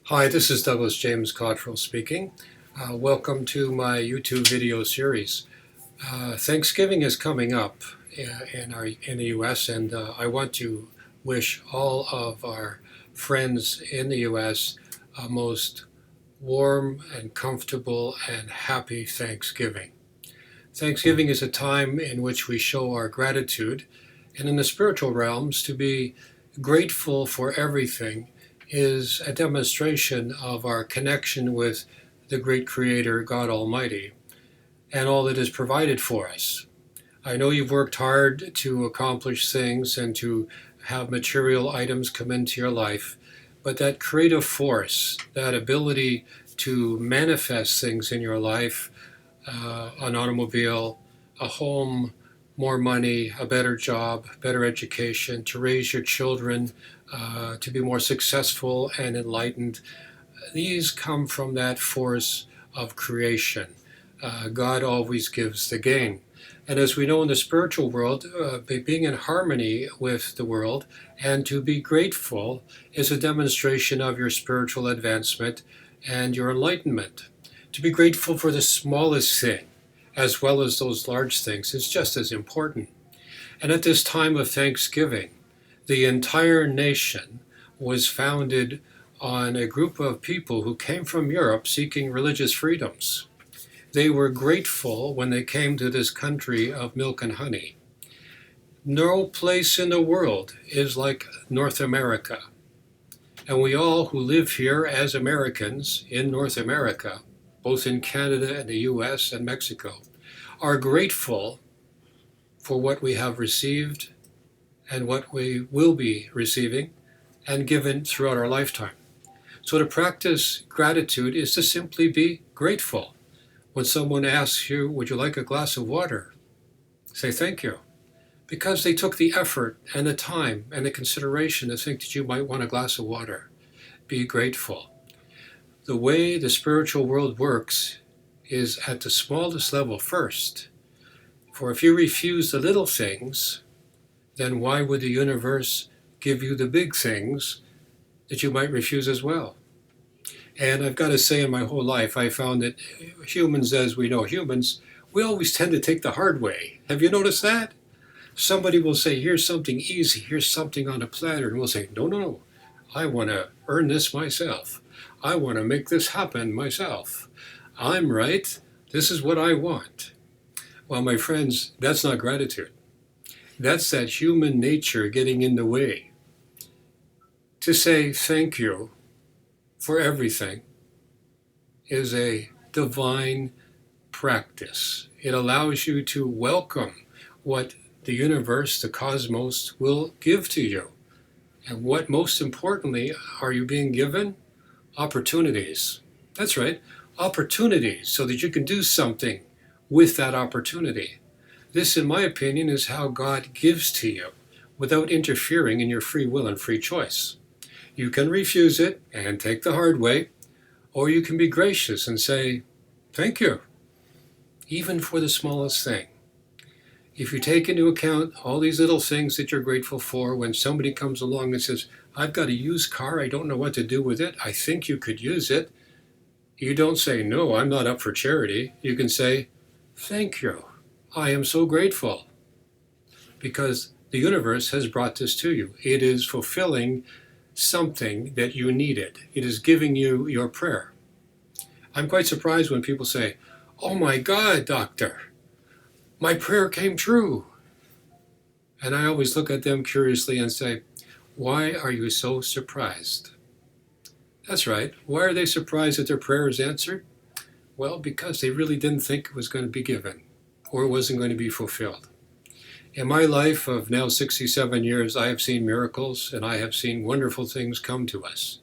Hi, this is Douglas James Cottrell speaking. Welcome to my YouTube video series. Thanksgiving is coming up in the U.S. and I want to wish all of our friends in the U.S. a most warm and comfortable and happy Thanksgiving. Thanksgiving is a time in which we show our gratitude, and in the spiritual realms, to be grateful for everything is a demonstration of our connection with the great Creator, God Almighty, and all that is provided for us. I know you've worked hard to accomplish things and to have material items come into your life, but that creative force, that ability to manifest things in your life, an automobile, a home, more money, a better job, better education, to raise your children, to be more successful and enlightened. These come from that force of creation. God always gives the gain. And as we know in the spiritual world, being in harmony with the world and to be grateful is a demonstration of your spiritual advancement and your enlightenment. To be grateful for the smallest thing, as well as those large things, is just as important. And at this time of Thanksgiving, the entire nation was founded on a group of people who came from Europe seeking religious freedoms. They were grateful when they came to this country of milk and honey. No place in the world is like North America. And we all who live here as Americans in North America, both in Canada and the US and Mexico, are grateful for what we have received and what we will be receiving and given throughout our lifetime. So to practice gratitude is to simply be grateful. When someone asks you, would you like a glass of water? Say thank you. Because they took the effort and the time and the consideration to think that you might want a glass of water. Be grateful. The way the spiritual world works is at the smallest level first. For if you refuse the little things, then why would the universe give you the big things that you might refuse as well? And I've got to say, in my whole life, I found that humans, as we know humans, we always tend to take the hard way. Have you noticed that? Somebody will say, here's something easy, here's something on a platter, and we'll say, no, no, no, I want to earn this myself. I want to make this happen myself. I'm right. This is what I want. Well, my friends, that's not gratitude. That's that human nature getting in the way. To say thank you for everything is a divine practice. It allows you to welcome what the universe, the cosmos, will give to you. And what most importantly are you being given? Opportunities. That's right, opportunities, so that you can do something with that opportunity. This, in my opinion, is how God gives to you without interfering in your free will and free choice. You can refuse it and take the hard way, or you can be gracious and say, thank you, even for the smallest thing. If you take into account all these little things that you're grateful for, when somebody comes along and says, I've got a used car, I don't know what to do with it, I think you could use it, you don't say, no, I'm not up for charity. You can say, thank you. I am so grateful. Because the universe has brought this to you. It is fulfilling something that you needed. It is giving you your prayer. I'm quite surprised when people say, oh my God, doctor, my prayer came true. And I always look at them curiously and say, why are you so surprised? That's right. Why are they surprised that their prayer is answered? Well, because they really didn't think it was going to be given or it wasn't going to be fulfilled. In my life of now 67 years, I have seen miracles and I have seen wonderful things come to us.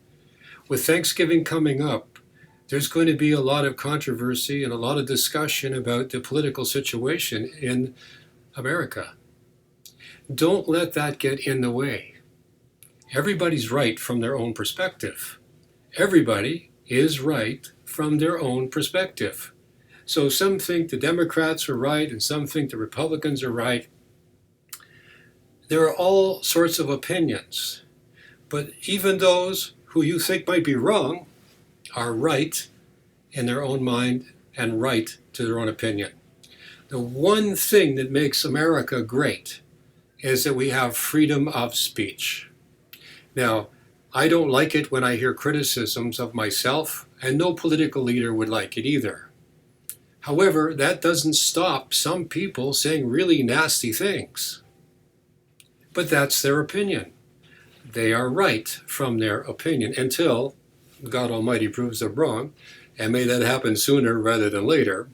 With Thanksgiving coming up, there's going to be a lot of controversy and a lot of discussion about the political situation in America. Don't let that get in the way. Everybody's right from their own perspective. Everybody is right from their own perspective. So some think the Democrats are right and some think the Republicans are right. There are all sorts of opinions. But even those who you think might be wrong are right in their own mind and right to their own opinion. The one thing that makes America great is that we have freedom of speech. Now, I don't like it when I hear criticisms of myself, and no political leader would like it either. However, that doesn't stop some people saying really nasty things. But that's their opinion. They are right from their opinion until God Almighty proves them wrong, and may that happen sooner rather than later.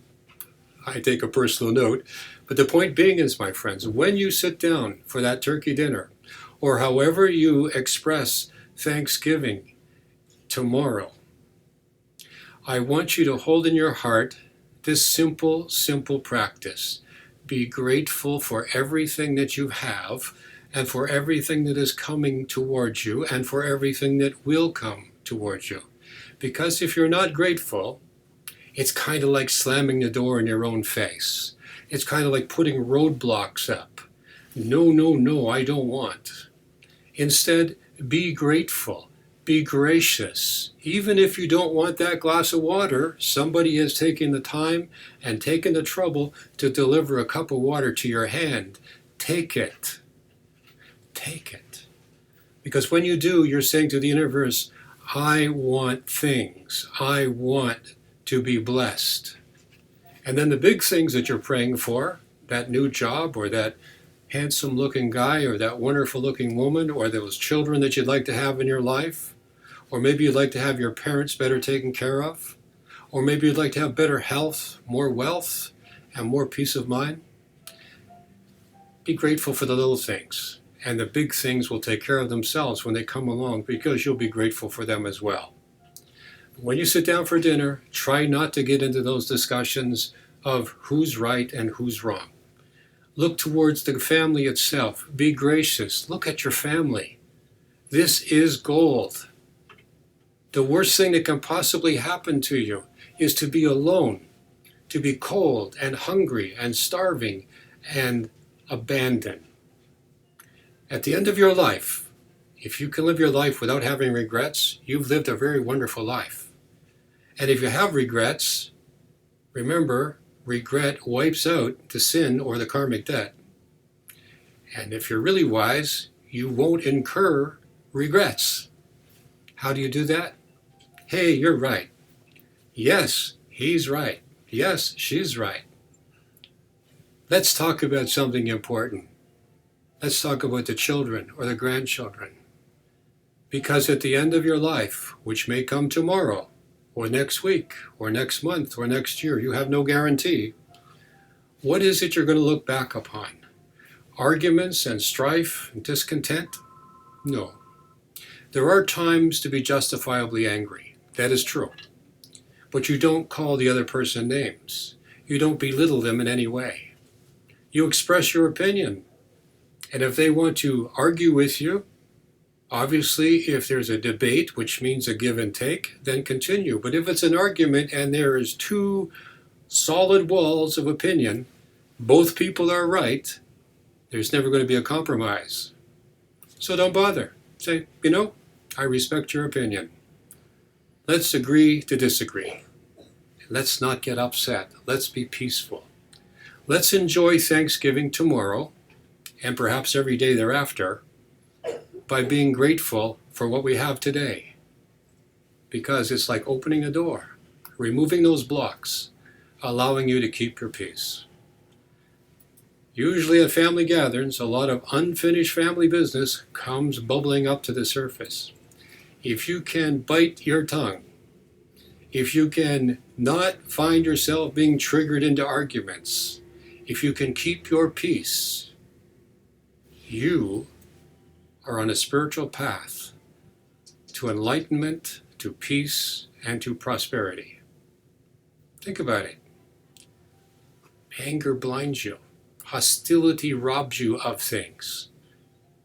I take a personal note. But the point being is, my friends, when you sit down for that turkey dinner, or however you express Thanksgiving tomorrow, I want you to hold in your heart this simple, simple practice. Be grateful for everything that you have, and for everything that is coming towards you, and for everything that will come towards you. Because if you're not grateful, it's kind of like slamming the door in your own face. It's kind of like putting roadblocks up. No, no, no, I don't want. Instead, be grateful. Be gracious. Even if you don't want that glass of water, somebody has taken the time and taken the trouble to deliver a cup of water to your hand. Take it. Take it. Because when you do, you're saying to the universe, I want things. I want to be blessed. And then the big things that you're praying for, that new job or that handsome looking guy or that wonderful looking woman or those children that you'd like to have in your life, or maybe you'd like to have your parents better taken care of, or maybe you'd like to have better health, more wealth, and more peace of mind. Be grateful for the little things, and the big things will take care of themselves when they come along, because you'll be grateful for them as well. When you sit down for dinner, try not to get into those discussions of who's right and who's wrong. Look towards the family itself. Be gracious. Look at your family. This is gold. The worst thing that can possibly happen to you is to be alone, to be cold and hungry and starving and abandoned. At the end of your life, if you can live your life without having regrets, you've lived a very wonderful life. And if you have regrets, remember, regret wipes out the sin or the karmic debt. And if you're really wise, you won't incur regrets. How do you do that? Hey, you're right. Yes, he's right. Yes, she's right. Let's talk about something important. Let's talk about the children or the grandchildren. Because at the end of your life, which may come tomorrow, or next week, or next month, or next year, you have no guarantee, what is it you're going to look back upon? Arguments and strife and discontent? No. There are times to be justifiably angry. That is true. But you don't call the other person names. You don't belittle them in any way. You express your opinion. And if they want to argue with you, obviously, if there's a debate, which means a give and take, then continue. But if it's an argument and there is two solid walls of opinion, both people are right, there's never going to be a compromise. So don't bother. Say, I respect your opinion. Let's agree to disagree. Let's not get upset. Let's be peaceful. Let's enjoy Thanksgiving tomorrow, and perhaps every day thereafter, by being grateful for what we have today. Because it's like opening a door, removing those blocks, allowing you to keep your peace. Usually at family gatherings, a lot of unfinished family business comes bubbling up to the surface. If you can bite your tongue, if you can not find yourself being triggered into arguments, if you can keep your peace, you are on a spiritual path to enlightenment, to peace, and to prosperity. Think about it. Anger blinds you. Hostility robs you of things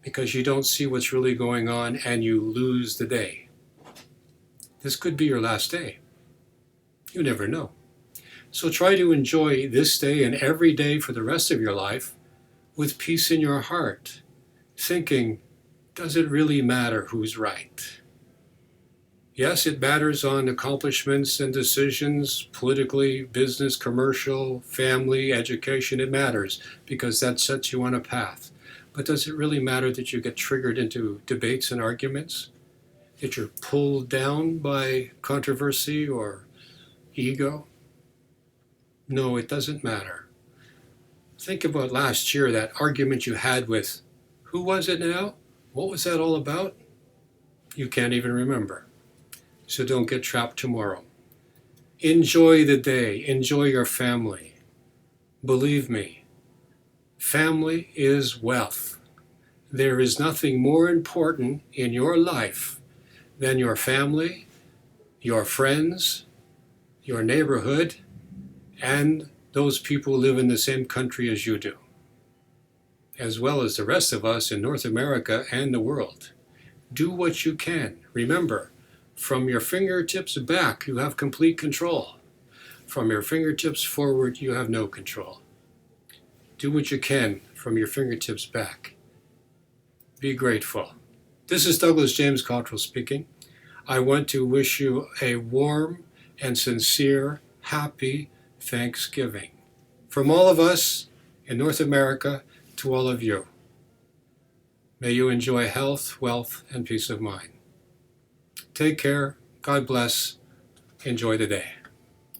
because you don't see what's really going on and you lose the day. This could be your last day. You never know. So try to enjoy this day and every day for the rest of your life with peace in your heart, thinking, does it really matter who's right? Yes, it matters on accomplishments and decisions, politically, business, commercial, family, education. It matters because that sets you on a path. But does it really matter that you get triggered into debates and arguments? That you're pulled down by controversy or ego? No, it doesn't matter. Think about last year, that argument you had with, who was it now? What was that all about? You can't even remember. So don't get trapped tomorrow. Enjoy the day. Enjoy your family. Believe me, family is wealth. There is nothing more important in your life than your family, your friends, your neighborhood, and those people who live in the same country as you do, as well as the rest of us in North America and the world. Do what you can. Remember, from your fingertips back, you have complete control. From your fingertips forward, you have no control. Do what you can from your fingertips back. Be grateful. This is Douglas James Cottrell speaking. I want to wish you a warm and sincere, happy Thanksgiving. From all of us in North America to all of you. May you enjoy health, wealth, and peace of mind. Take care. God bless. Enjoy the day.